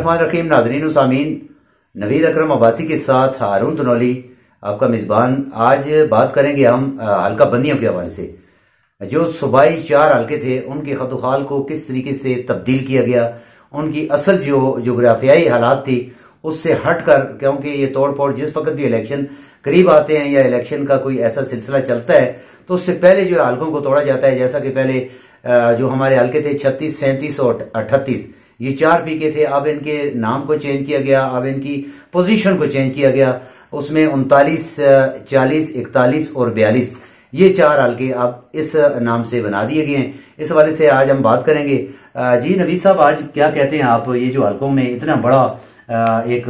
बिस्मिल्लाहिर्रहमानिर्रहीम। नाज़रीन सामीन, नवीद अकरम अब्बासी के साथ हारून तनौली आपका मेज़बान। आज बात करेंगे हम हल्का बंदियों के हवाले से। जो सूबाई 4 हल्के थे उनके खतोखाल को किस तरीके से तब्दील किया गया, उनकी असल जो जोग्राफियाई हालात थी उससे हटकर, क्योंकि ये तोड़ फोड़ जिस वक्त भी इलेक्शन करीब आते हैं या इलेक्शन का कोई ऐसा सिलसिला चलता है तो उससे पहले जो हल्कों को तोड़ा जाता है। जैसा कि पहले जो हमारे हल्के थे 36, 37 और 38, ये 4 पीके थे। अब इनके नाम को चेंज किया गया, अब इनकी पोजीशन को चेंज किया गया। उसमें 39, 40, 41 और 42 ये 4 हल्के अब इस नाम से बना दिए गए हैं। इस हवाले से आज हम बात करेंगे। जी नवीद साहब, आज क्या कहते हैं आप, ये जो हल्कों में इतना बड़ा एक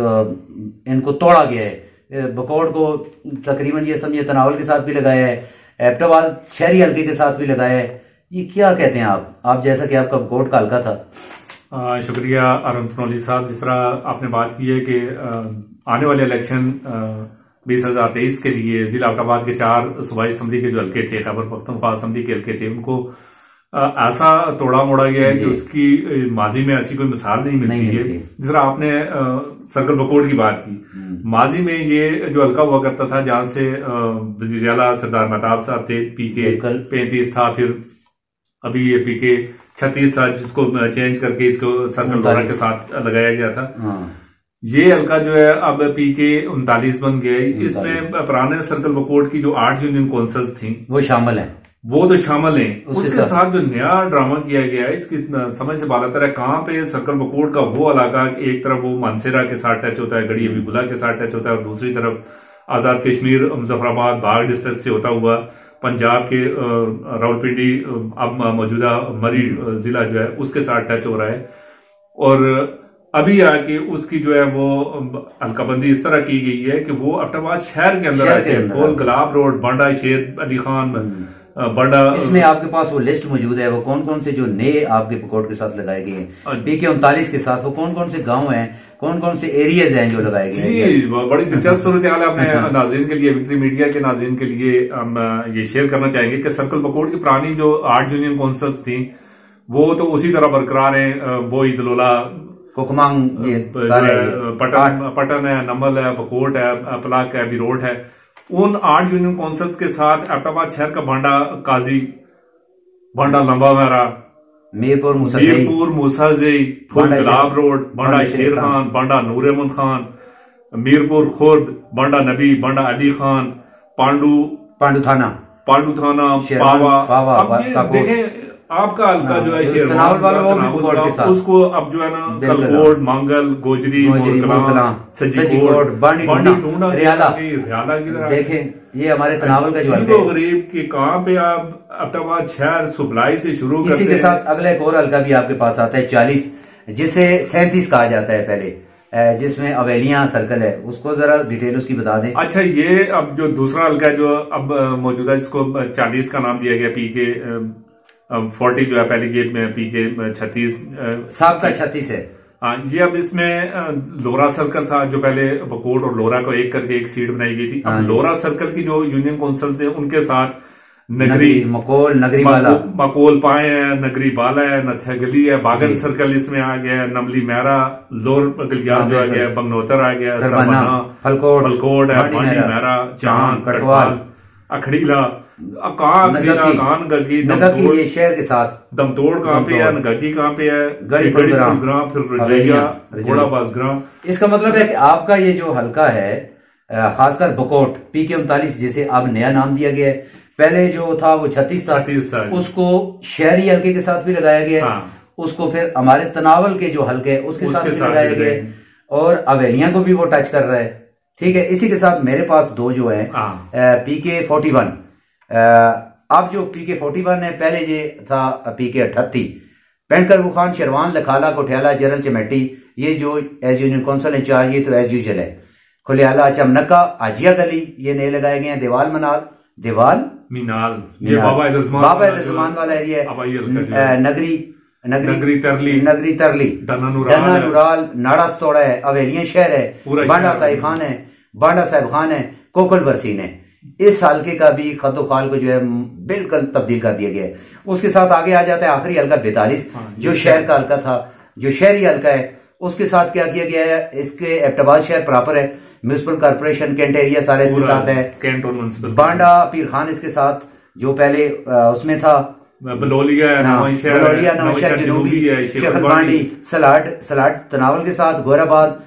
इनको तोड़ा गया है, बकौड़ को तकरीबन ये समझिए तनावल के साथ भी लगाया है, एबटाबाद शहरी हल्के के साथ भी लगाया है, ये क्या कहते हैं आप जैसा कि आपका बकौड़ का हल्का था? शुक्रिया हारून तनौली साहब। जिस तरह आपने बात की है कि आने वाले इलेक्शन 2023 के लिए जिला एबटाबाद के 4 सूबाई असम्बली के जो हल्के थे, खैबर पख्तूनख्वा असम्बली के हल्के थे, उनको ऐसा तोड़ा मोड़ा गया है कि उसकी माजी में ऐसी कोई मिसाल नहीं मिलती है। जिस तरह आपने सर्कल बकौड़ की बात की, माजी में ये जो हल्का हुआ करता था जहां से वजीर आला सरदार महताब साहब थे, पीके 35 था, फिर अभी ये पीके 36 था जिसको चेंज करके इसको सर्कल लोरा के साथ लगाया गया था। ये हल्का जो है अब पीके 39 बन गया। इसमें पुराने सर्कल बकौड़ की जो 8 यूनियन काउंसिल्स थी वो शामिल है, वो तो शामिल है। उसके साथ जो नया ड्रामा किया गया है, इसकी समझ से बाला है कहाँ पे सर्कल बकौड़ का वो इलाका, एक तरफ वो मानसेरा के साथ टच होता है, गड़ी हबीबुल्ला के साथ टच होता है, और दूसरी तरफ आजाद कश्मीर मुजफ्फराबाद बाग डिस्ट्रिक्ट से होता हुआ पंजाब के रावलपिंडी अब मौजूदा मरी जिला जो है उसके साथ टच हो रहा है। और अभी आके उसकी जो है वो हल्काबंदी इस तरह की गई है कि वो एबटाबाद शहर के अंदर आके गोल गुलाब रोड, बांडा शेर अली खान, बांडा। इसमें आपके पास वो लिस्ट मौजूद है, वो कौन कौन से जो नए आपके बकौड़ के साथ लगाए गए हैं, पीके 39 के साथ वो कौन कौन से गांव हैं, कौन कौन से एरियाज हैं जो लगाए गए हैं? जी, बड़ी दिलचस्प सूरत हाल है। अपने नाज़रीन के लिए, विक्ट्री मीडिया के नाज़रीन के लिए हम ये शेयर करना चाहेंगे कि सर्कल बकौड़ की पुरानी जो 8 यूनियन काउंसिल थी वो तो उसी तरह बरकरार है। बोई, दलोला, कोकमांग, पटन है, नंबल है, बकोट है, पलाक है, बिरोट है। उन 8 यूनियन काउंसिल्स के साथ एबटाबाद शहर का बांडा काजी, बांडा लंबा मेरा, मीरपुर मूसाजी, फुल गुलाब रोड, बांडा शेर खान, बांडा नूर अहमद खान, मीरपुर खुर्द, बांडा नबी, बांडा अली खान, पांडू थाना, पावा। देखें आपका हल्का जो है शेरवान, उसको अब जो है ना कलकोट, मांगल, गोजरी, सजीकोट, बांडी ढूंढा, रियाला की तरह। देखें ये हमारे तनावल का जो गरीब की कहाँ पे आप एबटाबाद शहर सुबलाई से शुरू करते हैं। इसी के साथ अगला एक और हल्का भी आपके पास आता है 40, जिसे 37 कहा जाता है पहले, जिसमें अवेलियां सर्कल है। उसको जरा डिटेल उसकी बता दें। अच्छा, ये अब जो दूसरा हल्का जो अब मौजूदा, जिसको 40 का नाम दिया गया, पीके 40 जो है पहली गेट में, पीके 36 साहब का 36 है। ये अब इसमें लोरा सर्कल था जो पहले बकौड़ और लोरा को एक करके एक सीट बनाई गई थी। अब लोरा सर्कल की जो यूनियन काउंसिल है उनके साथ नगरी, मकोल पाए है, नगरी बाला है, नथगली है, बागन सर्कल इसमें आ गया है, नमली मेरा, लोर गलियार जो आ गया, बंगनोतर आ गया, सरबना, फलकोट है, बांडी मेरा, चांद, कटवाल, अखड़ीला, ये शहर के साथ दमतोड़ कहाँ पे है, नगगी कहाँ पे है, गढ़ीग्राम, फिर रजैया, घोड़ाबाज ग्राम। इसका मतलब है कि आपका ये जो हल्का है, खासकर बकौड़ पीके 39 जिसे अब नया नाम दिया गया है, पहले जो था वो 36 था, उसको शहरी हल्के के साथ भी लगाया गया, उसको फिर हमारे तनावल के जो हल्के उसके साथ भी लगाया गया, और अवेलियां को भी वो टच कर रहा है। ठीक है, इसी के साथ मेरे पास 2 जो है पीके 41। अब जो पीके 41 है, पहले ये था पीके 38, पेंटकर खान, शेरवान, लखाला, कोठियाला, जरल, चमेटी, ये जो एज यूनियन काउंसिल है 4, ये तो एज यूजुअल है। खुलियाला, चमनक्का, आजिया गली ये नए लगाए गए हैं। देवाल मनाल, देवाल मीनाल, ये बाबा इज़मान वाला एरिया है। नगरी तरली, डना नुराल, नाड़ा सतोड़ा है, अवेलियां शहर है, बांडा ताई खान है, बांडा साहिब खान है, कोकल बरसीन है। इस हल्के का भी खतोखाल को जो है बिल्कुल तब्दील कर दिया गया है। उसके साथ आगे आ जाता है आखिरी हल्का 42, जो शहर का हल्का था, जो शहरी हल्का है, उसके साथ क्या किया गया है, इसके एबटाबाद शहर प्रॉपर है, म्यूनिसिपल कॉर्पोरेशन कैंट एरिया सारे इसके साथ है, कैंट और म्यूनिसिपल बांडा पीर खान इसके साथ जो पहले उसमें था, बलोलिया नवांशहर जनूबी शेखर बांडी सलाट तनावल के साथ, गोराबाद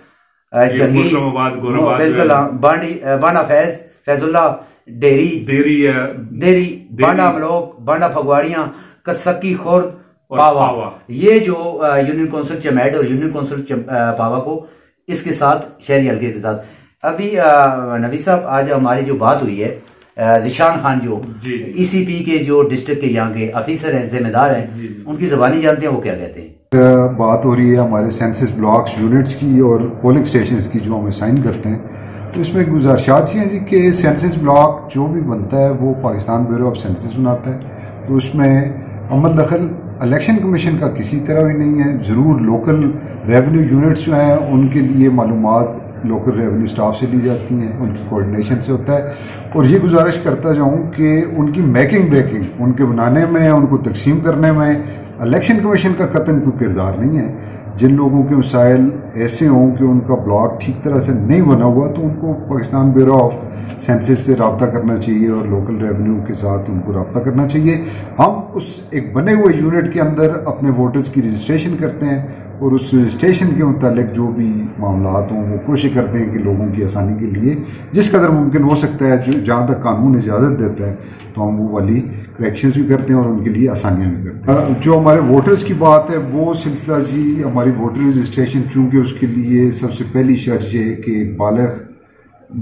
जंगी बिल्कुल, बांडा फैजुल्ला डेरी बांडा अमलोक, बांडा फगवाड़ियां, कसक्की खुर्द, पावा, ये जो यूनियन काउंसिल चमैड और यूनियन काउंसिल पावा को इसके साथ शहरी हल्के के साथ। अभी नबी साहब आज हमारी जो बात हुई है, जिशान खान जो ईसीपी के जो डिस्ट्रिक्ट के यहाँ के ऑफिसर हैं, जिम्मेदार हैं, उनकी जबानी जानते हैं वो क्या कहते हैं? बात हो रही है हमारे सेंसस ब्लॉक्स यूनिट्स की और पोलिंग स्टेशंस की जो हम असाइन करते हैं, तो इसमें गुजारिशात हैं जी कि सेंसस ब्लॉक जो भी बनता है वो पाकिस्तान ब्यूरो ऑफ सेंसस बनाता है, तो उसमें अमल दखल इलेक्शन कमीशन का किसी तरह भी नहीं है। ज़रूर लोकल रेवेन्यू यूनिट्स जो हैं उनके लिए मालूमात लोकल रेवेन्यू स्टाफ से ली जाती हैं, उनकी कोऑर्डिनेशन से होता है। और ये गुजारिश करता जाऊँ कि उनकी मेकिंग ब्रेकिंग उनके बनाने में, उनको तकसीम करने में इलेक्शन कमीशन का कतन कोई किरदार नहीं है। जिन लोगों के मसाइल ऐसे हों कि उनका ब्लॉक ठीक तरह से नहीं बना हुआ, तो उनको पाकिस्तान ब्यूरो ऑफ सेंसस से रब्ता करना चाहिए और लोकल रेवेन्यू के साथ उनको रब्ता करना चाहिए। हम उस एक बने हुए यूनिट के अंदर अपने वोटर्स की रजिस्ट्रेशन करते हैं और उस रजिस्ट्रेशन के मुतालिक जो भी मामलात हों वो कोशिश करते हैं कि लोगों की आसानी के लिए जिस कदर मुमकिन हो सकता है, जो जहाँ तक कानून इजाज़त देता है, तो हम वो वाली करेक्शंस भी करते हैं और उनके लिए आसानियाँ भी करते हैं। जो हमारे वोटर्स की बात है वो सिलसिला जी, हमारी वोटर रजिस्ट्रेशन चूँकि उसके लिए सबसे पहली शर्त ये है कि एक बालिग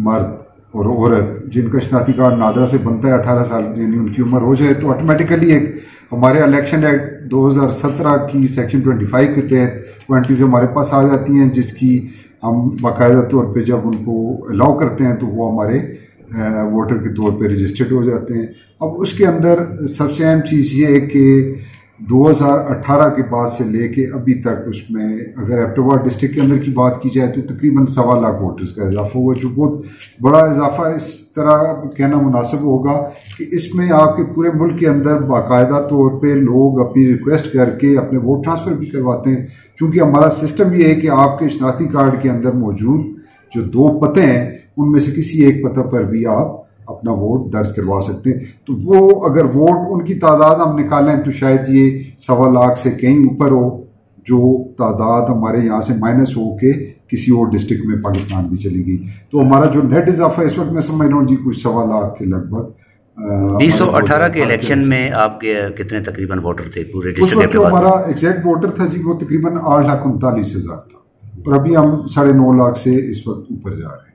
मर्द और औरत जिनका शनाख्ती कार्ड नादरा से बनता है 18 साल यानी उनकी उम्र हो जाए, तो ऑटोमेटिकली एक हमारे इलेक्शन एक्ट 2017 की सेक्शन 25 के तहत क्वांटिटीज हमारे पास आ जाती हैं, जिसकी हम बाकायदा तौर पे जब उनको अलाउ करते हैं तो वो हमारे वोटर के तौर पे रजिस्टर्ड हो जाते हैं। अब उसके अंदर सबसे अहम चीज़ ये है कि 2018 के बाद से लेके अभी तक उसमें अगर एबटाबाद डिस्ट्रिक्ट के अंदर की बात की जाए तो तकरीबन 1.25 लाख वोटर्स का इजाफा हुआ, जो बहुत बड़ा इजाफा इस तरह कहना मुनासिब होगा कि इसमें आपके पूरे मुल्क के अंदर बाकायदा तौर पे लोग अपनी रिक्वेस्ट करके अपने वोट ट्रांसफ़र भी करवाते हैं। चूँकि हमारा सिस्टम ये है कि आपके शनाख्ती कार्ड के अंदर मौजूद जो 2 पते हैं उनमें से किसी एक पता पर भी आप अपना वोट दर्ज करवा सकते हैं। तो वो अगर वोट उनकी तादाद हम निकालें तो शायद ये 1.25 लाख से कहीं ऊपर हो, जो तादाद हमारे यहाँ से माइनस हो के किसी और डिस्ट्रिक्ट में पाकिस्तान की चली गई। तो हमारा जो नेट इजाफा इस वक्त मैं समझ रहा हूँ जी कुछ 1.25 लाख के लगभग। 2018 के इलेक्शन में आपके कितने तकरीबन वोटर थे पूरे डिस्ट्रिक्ट? उस वक्त जो हमारा एग्जैक्ट वोटर था जी वो तकरीबन 8,39,000 था और अभी हम 9.5 लाख से इस वक्त ऊपर जा रहे हैं।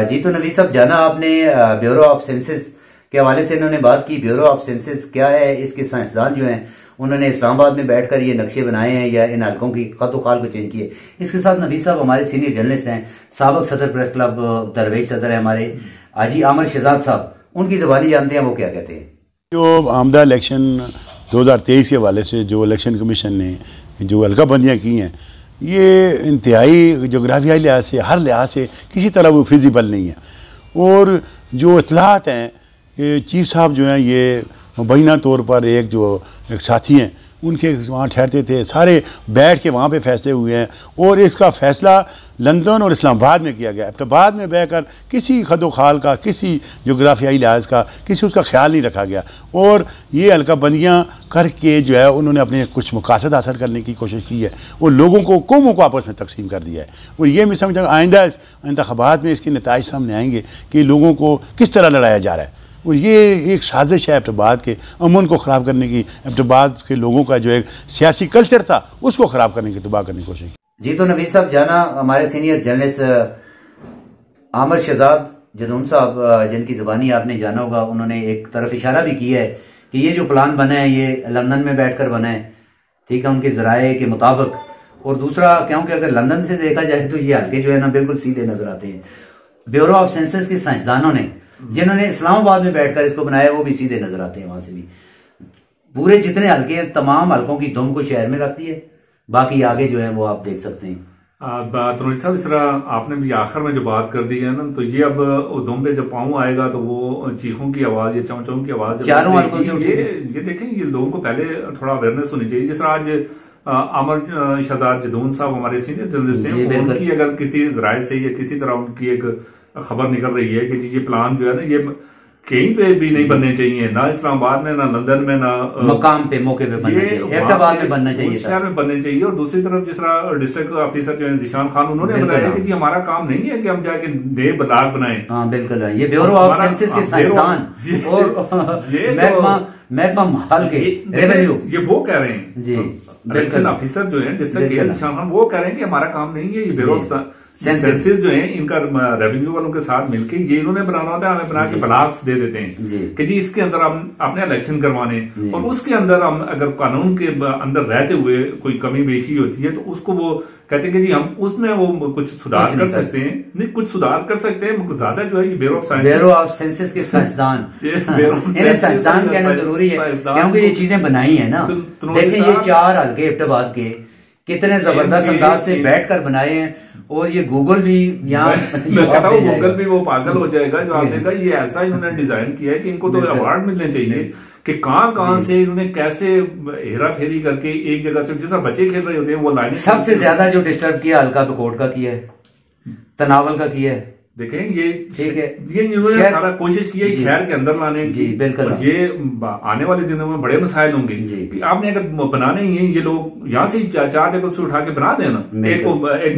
जी, तो नबी साहब जाना आपने ब्यूरो ऑफ सेंसस के हवाले से इन्होंने बात की। ब्यूरो ऑफ सेंसस क्या है, इसके साइंसदान जो हैं उन्होंने इस्लामाबाद में बैठकर ये नक्शे बनाए हैं या इन हल्कों की खत खाल को चेंज किए। इसके साथ नबी साहब हमारे सीनियर जर्नलिस्ट हैं, साबिक सदर प्रेस क्लब दरवेश सदर है हमारे हाजी आमर शहजाद साहब, उनकी ज़बानी जानते हैं वो क्या कहते हैं। जो आमदा इलेक्शन 2023 के हवाले से जो इलेक्शन कमीशन ने जो हल्का बंदियाँ की हैं, ये इंतहाई जोग्राफियाई लिहाज से हर लिहाज से किसी तरह वो फिजिबल नहीं है। और जो इतलात हैं ये चीफ साहब जो हैं ये मुबैना तौर पर एक साथी हैं उनके वहाँ ठहरते थे, सारे बैठ के वहाँ पे फैसले हुए हैं और इसका फ़ैसला लंदन और इस्लामाबाद में किया गया। एबटाबाद में बहकर किसी खदो खाल का, किसी जोग्राफियाई लिहाज का किसी उसका ख्याल नहीं रखा गया और ये हल्का बंदियाँ करके जो है उन्होंने अपने कुछ मकासद हासिल करने की कोशिश की है और लोगों को कौमों को आपस में तकसीम कर दिया है। और ये मैं समझता हूँ आइंदा इंतखाबात में इसके नताइज सामने आएंगे कि लोगों को किस तरह लड़ाया जा रहा है और ये एक साजिश है एबटाबाद के अमन को ख़राब करने की, एबटाबाद के लोगों का जो एक सियासी कल्चर था उसको ख़राब करने की, तबाह करने की कोशिश की। जी, तो नबी साहब जाना हमारे सीनियर जर्नलिस्ट आमर शहजाद जदून साहब जिनकी ज़बानी आपने जाना होगा, उन्होंने एक तरफ इशारा भी किया है कि ये जो प्लान बना है ये लंदन में बैठ कर बना है, ठीक है, उनके ज़राए के मुताबिक। और दूसरा क्योंकि अगर लंदन से देखा जाए तो ये हल्के जो है ना बिल्कुल सीधे नजर आते हैं। ब्यूरो ऑफ सेंसस के साइंसदानों ने जिन्होंने इस्लामाबाद में बैठकर इसको बनाया वो भी सीधे नजर आते हैं वहां से भी। पूरे जितने हल्के हैं तमाम हल्कों की दुम को शहर में रखती है, बाकी आगे जो है वो आप देख सकते हैं। तनवीर साहब, इस तरह आपने भी आखिर में जो बात कर दी है ना, तो ये अब दुम पे जब पाँव आएगा तो वो चीखों की आवाज या चौं की आवाज चारों हल्कों से ये देखें, ये लोगों को पहले थोड़ा अवेयरनेस होनी चाहिए। जिस तरह आज आमर शहजाद जदून साहब हमारे सीनियर जर्नलिस्ट हैं, उनकी अगर किसी जराये से या किसी तरह उनकी एक खबर निकल रही है कि जी ये प्लान जो है ना ये कहीं पे भी नहीं बनने चाहिए, ना इस्लामाबाद में, ना लंदन में, ना मकाम पे मौके पे बनना चाहिए, हैदराबाद में बनना चाहिए, शहर में बनने चाहिए। और दूसरी तरफ जिस तरह डिस्ट्रिक्ट ऑफिसर जो है जीशान खान, उन्होंने बताया कि जी हमारा काम नहीं है कि हम जाके नए ब्लॉक बनाए। हाँ बिल्कुल, ये ब्यूरो ऑफ सेंसस के साइंसदान और महकमा माल के रेवेन्यू ये वो कह रहे हैं जी, इलेक्शन ऑफिसर जो है डिस्ट्रिक्ट के जीशान खान, वो कह रहे हैं कि हमारा काम नहीं है, ये ब्यूरो ऑफ सेंसस जो है इनका रेवेन्यू वालों के साथ मिलके ये इन्होंने बनाना होता है, हमें बना के ब्लॉक्स दे देते हैं कि जी इसके अंदर हम अपने इलेक्शन करवाने, और उसके अंदर हम अगर कानून के अंदर रहते हुए कोई कमी बेशी होती है तो उसको वो कहते हैं कि जी हम उसमें वो कुछ सुधार कर सकते हैं, नहीं कुछ सुधार कर सकते हैं, ज्यादा जो है ये ब्यूरो ऑफ सेंसस के साइंसदान साइंसदान कहना जरूरी है क्योंकि ये चीजें बनाई है ना। देखिए ये 4 हल्के एबटाबाद के कितने जबरदस्त अंदाज से बैठकर बनाए हैं, और ये गूगल भी यहाँ गूगल भी वो पागल हो जाएगा जो आपने कहा ये ऐसा इन्होंने डिजाइन किया है कि इनको तो अवार्ड मिलने चाहिए कि कहाँ से इन्होंने कैसे हेरा फेरी करके एक जगह से, जैसा बच्चे खेल रहे होते हैं वो लाइन। सबसे ज्यादा जो डिस्टर्ब किया हल्का पकोट का किया है, तनावल का किया है। देखें ये ठीक है, ये इन्होंने सारा कोशिश की है शहर के अंदर लाने की। बिल्कुल, ये आने वाले दिनों में बड़े मसाइल होंगे कि आपने अगर बनाने ही है, ये लोग यहाँ से 4 जगह से उठा के बना देना। एक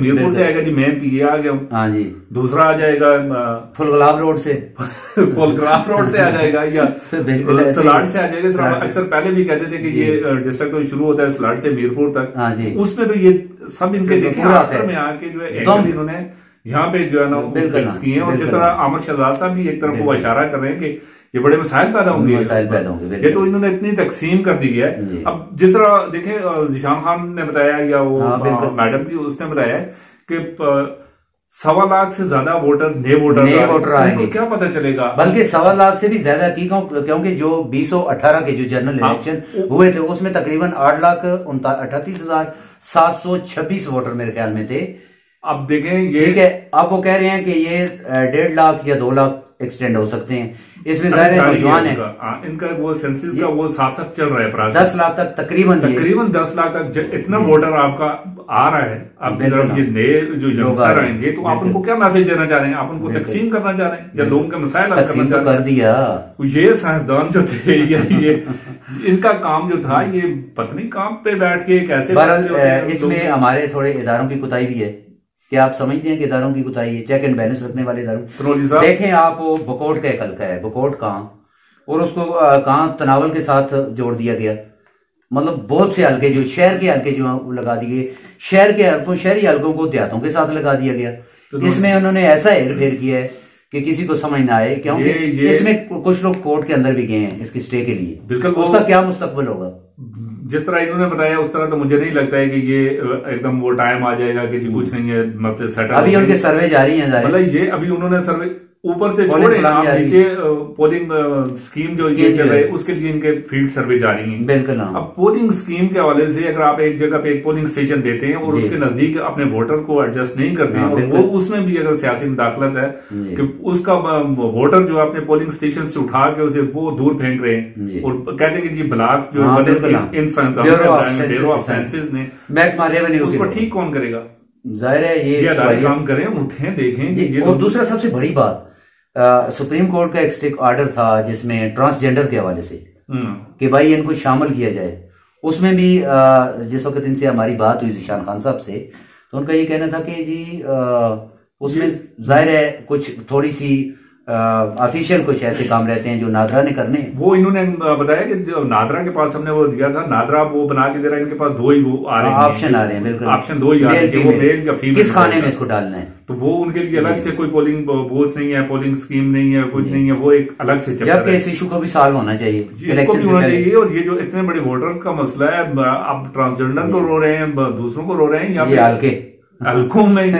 मीरपुर से आएगा जी, मैं पीए आ गया हूँ, हाँ जी, दूसरा आ जाएगा फुलगुलाब रोड से फुलगुलाब रोड से आ जाएगा या सलाड से आ जाएगा। अक्सर पहले भी कहते थे कि ये डिस्ट्रिक्ट तो शुरू होता है सलाड से मीरपुर तक, उसमें तो ये सब इनके देखे आखिर में आके जो है इन्होंने यहाँ पे जो है ना फिक्स किए हैं। और जिस तरह आमर शहजाद साहब भी एक तरफ वो इशारा कर रहे हैं कि ये बड़े मसाइल पैदा होंगे, ये तो इन्होंने इतनी तकसीम कर दी है। अब जिस तरह देखें जीशान खान ने बताया या वो मैडम थी उसने बताया कि 1.25 लाख से ज्यादा वोटर नए वोटर आएंगे, क्या पता चलेगा, बल्कि 1.25 लाख से भी ज्यादा की, क्योंकि जो 2018 के जो जनरल इलेक्शन हुए थे उसमें तकरीबन 8,38,726 वोटर मेरे ख्याल में थे। अब देखें ये ठीक है, आपको कह रहे हैं कि ये 1.5 लाख या 2 लाख एक्सटेंड हो सकते हैं, इसमें ज़ाहिर है नौजवान है, इनका वो सेंसस का वो साथ चल रहा है प्रोसेस। 10 लाख तक तकरीबन 10 लाख तक इतना वोटर आपका आ रहा है। अब ये नए जो यंगस्टर आएंगे तो आप उनको क्या मैसेज देना चाह रहे हैं? आप उनको तकसीम करना चाह रहे हैं या लोगों के मसाइल हल करना चाह रहे हैं? कर दिया। ये साइंसदान जो थे ये इनका काम जो था ये पत्नी काम पे बैठ के कैसे, इसमें हमारे थोड़े इदारों की कुताही भी है। क्या आप समझते हैं कि इदारों की कुताही है? चेक एंड बैलेंस रखने वाले इदारों, देखें आप वो बकोट का एक हल्का है, बकोट कहाँ, और उसको कहाँ तनावल के साथ जोड़ दिया गया। मतलब बहुत से हल्के जो शहर के हल्के जो लगा दिए, शहर के हल्कों शहरी हल्कों को देहातों के साथ लगा दिया गया। इसमें उन्होंने ऐसा हेर फेर किया है कि किसी को समझ ना आए, क्योंकि इसमें कुछ लोग कोर्ट के अंदर भी गए हैं इसके स्टे के लिए। बिल्कुल, उसका क्या मुस्तकबिल होगा? जिस तरह इन्होंने बताया उस तरह तो मुझे नहीं लगता है कि ये एकदम वो टाइम आ जाएगा कि जी कुछ नहीं है, मसले सेटल। अभी उनके सर्वे जारी हैं, मतलब ये अभी उन्होंने सर्वे ऊपर से छोड़े, आप नीचे पोलिंग स्कीम जो ये चल रही है उसके लिए इनके फील्ड सर्वे जारी हैं। बिल्कुल। अब पोलिंग स्कीम के हवाले से अगर आप एक जगह पे एक पोलिंग स्टेशन देते हैं और उसके नजदीक अपने वोटर को एडजस्ट नहीं करते हैं, और वो उसमें भी अगर सियासी मुदाखलत है कि उसका वोटर जो अपने पोलिंग स्टेशन से उठा के उसे वो दूर फेंक रहे हैं और कहते हैं कि जी ब्लॉक्स जो बने इन सेंसस ने उसको ठीक कौन करेगा? जाहिर है ये काम करें, उठें, देखें। और दूसरा सबसे बड़ी बात, सुप्रीम कोर्ट का एक स्ट्रिक्ट ऑर्डर था जिसमें ट्रांसजेंडर के हवाले से कि भाई इनको शामिल किया जाए। उसमें भी जिस वक्त इनसे हमारी बात हुई जीशान खान साहब से, तो उनका ये कहना था कि जी उसमें जाहिर है कुछ थोड़ी सी ऑफिशियल कुछ ऐसे काम रहते हैं जो नादरा ने करने। वो इन्होंने बताया कि नादरा के पास हमने वो दिया था, नादरा वो बना के दे रहा है, इनके पास 2 ही वो आ रहे हैं, ऑप्शन आ रहे हैं। बिल्कुल, ऑप्शन 2 ही आ रहे हैं, वो मेल या फीमेल, किस खाने में इसको डालना है। तो वो उनके लिए अलग से कोई पोलिंग बूथ नहीं है, पोलिंग स्कीम नहीं है, कुछ नहीं है, वो एक अलग से चल रहा है। इस इशू को भी सॉल्व होना चाहिए, इसको भी होना चाहिए। और ये जो इतने बड़े वोटर्स का मसला है, अब ट्रांसजेंडर को रो रहे हैं, दूसरों को रो रहे हैं, या हल्कों में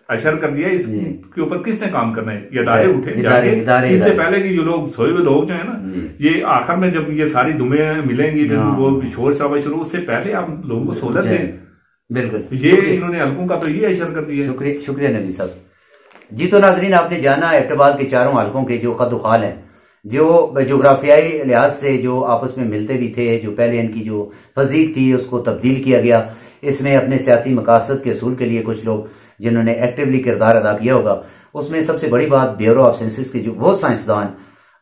अशर कर दिया। इसके ऊपर किसने काम करना है? ये इदारे उठे जाके, इससे पहले कि जो लोग सोए हुए लोग जो है ना, ये आखिर में जब ये सारी दुमें मिलेंगी फिर वो शोर शराबा शुरू, उससे पहले आप लोगों को सोलत दें। बिल्कुल, ये इन्होंने हल्कों का तो ये अशर कर दिया। शुक्रिया नबी साहब जी। तो नाजरीन, आपने जाना एबटाबाद के 4 हल्कों के जो खदुखाल हैं, जो जोग्राफियाई लिहाज से जो आपस में मिलते भी थे, जो पहले इनकी जो फजीक थी उसको तब्दील किया गया। इसमें अपने सियासी मकासद के असूल के लिए कुछ लोग जिन्होंने एक्टिवली किरदार अदा किया होगा, उसमें सबसे बड़ी बात ब्यूरो ऑफ सेंसस के जो वो साइंसदान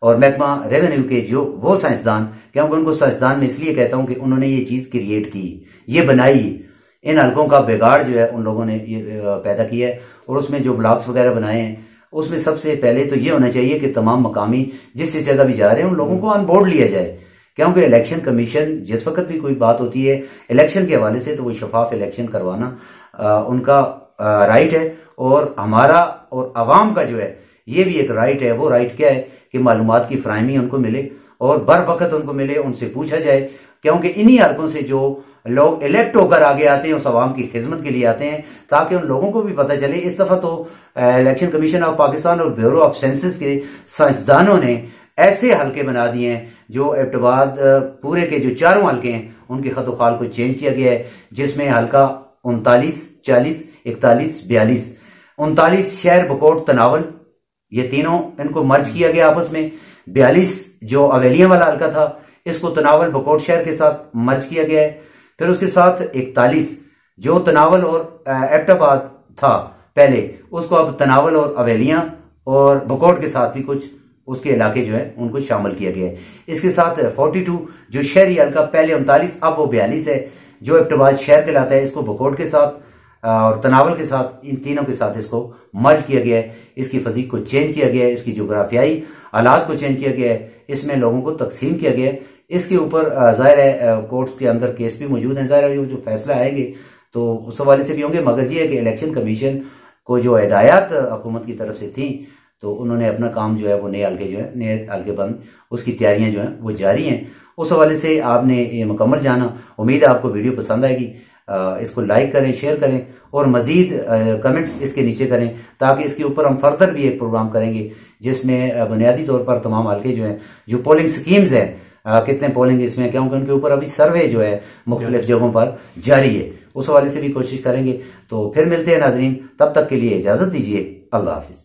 और महकमा रेवेन्यू के जो वो साइंसदान, क्योंकि उनको साइंसदान में इसलिए कहता हूं कि उन्होंने ये चीज क्रिएट की, ये बनाई, इन हलकों का बिगाड़ जो है उन लोगों ने ये पैदा किया है। और उसमें जो ब्लॉक्स वगैरह बनाए हैं उसमें सबसे पहले तो ये होना चाहिए कि तमाम मकामी जिस जगह भी जा रहे हैं उन लोगों को ऑन बोर्ड लिया जाए, क्योंकि इलेक्शन कमीशन जिस वक्त भी कोई बात होती है इलेक्शन के हवाले से तो वो शफाफ इलेक्शन करवाना उनका राइट है। और हमारा और अवाम का जो है ये भी एक राइट है। वो राइट क्या है कि मालूमात की फराहमी उनको मिले और बर वक्त उनको मिले, उनसे पूछा जाए, क्योंकि इन्हीं हलकों से जो लोग इलेक्ट होकर आगे आते हैं उस अवाम की खिदमत के लिए आते हैं, ताकि उन लोगों को भी पता चले। इस दफा तो इलेक्शन कमीशन ऑफ पाकिस्तान और ब्यूरो ऑफ सेंसस के साइंसदानों ने ऐसे हलके बना दिए हैं जो एबटाबाद पूरे के जो चारों हलके हैं उनके खत खाल को चेंज किया गया है, जिसमें हल्का 39, 40, 41, 42, 39 शहर बकोट तनावल, ये तीनों इनको मर्ज किया गया आपस में। 42 जो अवेलिया वाला हल्का था इसको तनावल बकोट शहर के साथ मर्ज किया गया है। फिर उसके साथ 41 जो तनावल और एबटाबाद था पहले, उसको अब तनावल और अवेलिया और बकोट के साथ भी कुछ उसके इलाके जो है उनको शामिल किया गया है। इसके साथ 42 जो शहरी हल्का पहले 39 अब वो 42 है, जो एबटाबाद शहर कहलाता है, इसको बकोट के साथ और तनावल के साथ, इन तीनों के साथ इसको मर्ज किया गया है। इसकी फजीक को चेंज किया गया है, इसकी जोग्राफियाई हालात को चेंज किया गया है, इसमें लोगों को तकसीम किया गया है। इसके ऊपर जाहिर है कोर्ट्स के अंदर केस भी मौजूद है, जाहिर है जो फैसला आएंगे तो उस हवाले से भी होंगे। मगर ये है कि इलेक्शन कमीशन को जो हिदायत हुकूमत की तरफ से थी तो उन्होंने अपना काम जो है वो नए हल्के बंद उसकी तैयारियां जो है वो जारी हैं। उस हवाले से आपने ये मुकम्मल जाना। उम्मीद है आपको वीडियो पसंद आएगी। इसको लाइक करें, शेयर करें और मजीद कमेंट्स इसके नीचे करें, ताकि इसके ऊपर हम फर्दर भी एक प्रोग्राम करेंगे जिसमें बुनियादी तौर पर तमाम हल्के जो हैं, जो पोलिंग स्कीम्स हैं, कितने पोलिंग इसमें, क्योंकि उनके ऊपर अभी सर्वे जो है मुख्तलिफ जगहों पर जारी है, उस हवाले से भी कोशिश करेंगे। तो फिर मिलते हैं नाजरीन, तब तक के लिए इजाजत दीजिए। अल्लाह हाफिज।